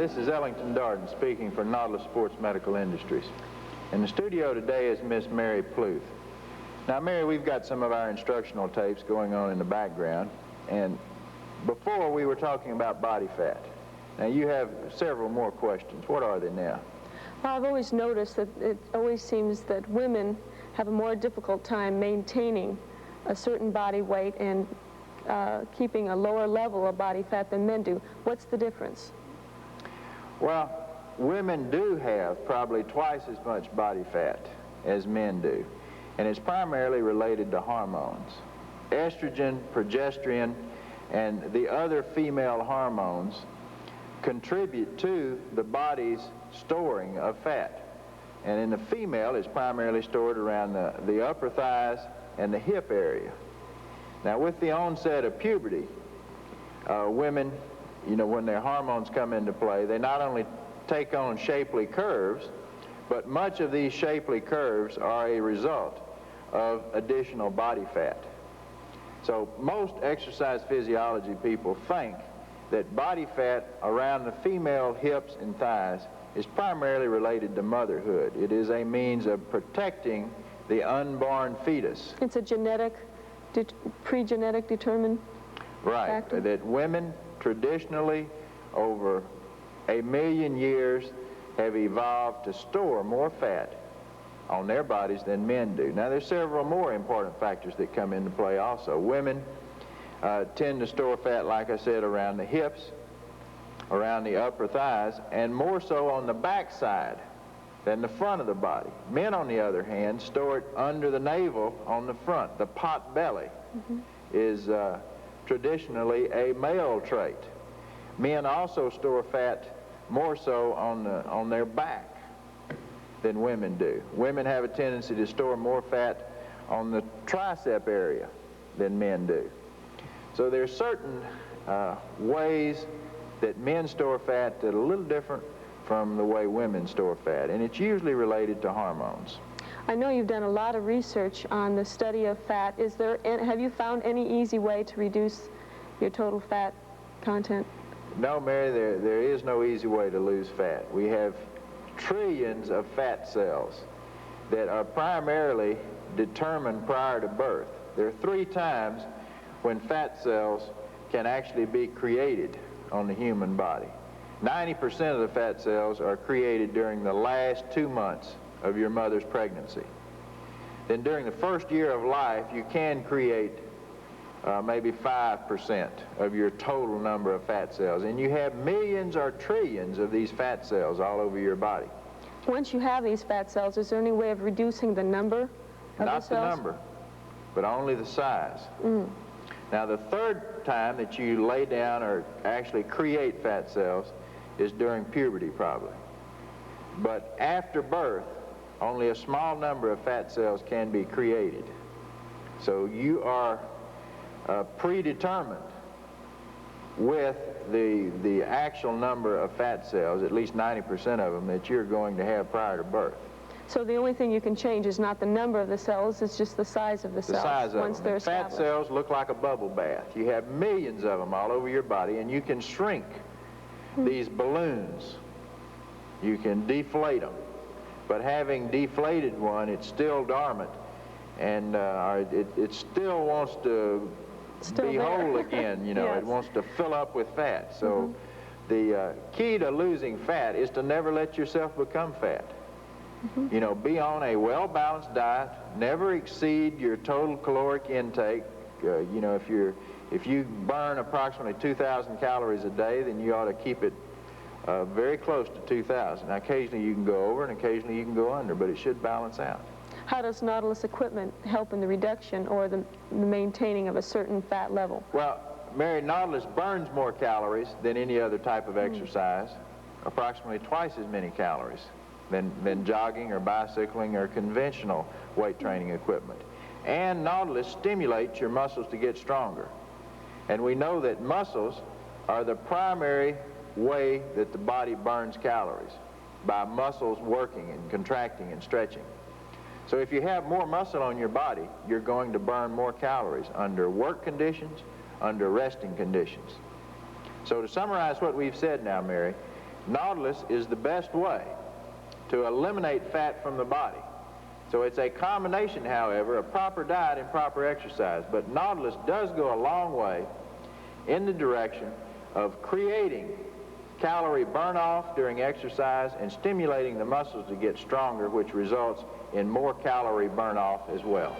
this is Ellington Darden speaking for Nautilus Sports Medical Industries. In the studio today is Miss Mary Pluth. Now, Mary, we've got some of our instructional tapes going on in the background, and before we were talking about body fat. Now, you have several more questions. What are they now? Well, I've always noticed that it always seems that women have a more difficult time maintaining a certain body weight and keeping a lower level of body fat than men do. What's the difference? Well, women do have probably twice as much body fat as men do, and it's primarily related to hormones. Estrogen, progesterone, and the other female hormones contribute to the body's storing of fat. And in the female, it's primarily stored around the upper thighs and the hip area. Now, with the onset of puberty, women, you know, when their hormones come into play, they not only take on shapely curves, but much of these shapely curves are a result of additional body fat. So most exercise physiology people think that body fat around the female hips and thighs is primarily related to motherhood. It is a means of protecting the unborn fetus. It's a genetic, pre-genetic determined factor? That women traditionally over 1 million years have evolved to store more fat on their bodies than men do. Now, there's several more important factors that come into play also. Women tend to store fat, like I said, around the hips, around the upper thighs, and more so on the back side than the front of the body. Men, on the other hand, store it under the navel on the front. The pot belly is traditionally a male trait. Men also store fat more so on their back than women do. Women have a tendency to store more fat on the tricep area than men do. So there's certain ways that men store fat that are a little different from the way women store fat, and it's usually related to hormones. I know you've done a lot of research on the study of fat. Have you found any easy way to reduce your total fat content? No, Mary, there is no easy way to lose fat. We have trillions of fat cells that are primarily determined prior to birth. There are 3 times when fat cells can actually be created on the human body. 90% of the fat cells are created during the last 2 months of your mother's pregnancy. Then during the first year of life, you can create maybe 5% of your total number of fat cells, and you have millions or trillions of these fat cells all over your body. Once you have these fat cells, is there any way of reducing the number of the cells? Not the number, but only the size. Now, the 3rd time that you lay down or actually create fat cells is during puberty, probably. But after birth, only a small number of fat cells can be created. So you are predetermined with the actual number of fat cells, at least 90% of them, that you're going to have prior to birth. So the only thing you can change is not the number of the cells, it's just the size of the cells. The size of once them. They're Fat cells look like a bubble bath. You have millions of them all over your body, and you can shrink these balloons. You can deflate them. But having deflated one, it's still dormant, and it still wants to be whole again, you know. Yes. It wants to fill up with fat. So the key to losing fat is to never let yourself become fat. You know, be on a well-balanced diet, never exceed your total caloric intake. You know, if you burn approximately 2,000 calories a day, then you ought to keep it very close to 2,000. Now, occasionally you can go over and occasionally you can go under, but it should balance out. How does Nautilus equipment help in the reduction or the maintaining of a certain fat level? Well, Mary, Nautilus burns more calories than any other type of exercise, approximately twice as many calories than jogging or bicycling or conventional weight training equipment. And Nautilus stimulates your muscles to get stronger. And we know that muscles are the primary way that the body burns calories, by muscles working and contracting and stretching. So if you have more muscle on your body, you're going to burn more calories under work conditions, under resting conditions. So to summarize what we've said now, Mary, Nautilus is the best way to eliminate fat from the body. So it's a combination, however, of proper diet and proper exercise. But Nautilus does go a long way in the direction of creating calorie burn-off during exercise and stimulating the muscles to get stronger, which results in more calorie burn-off as well.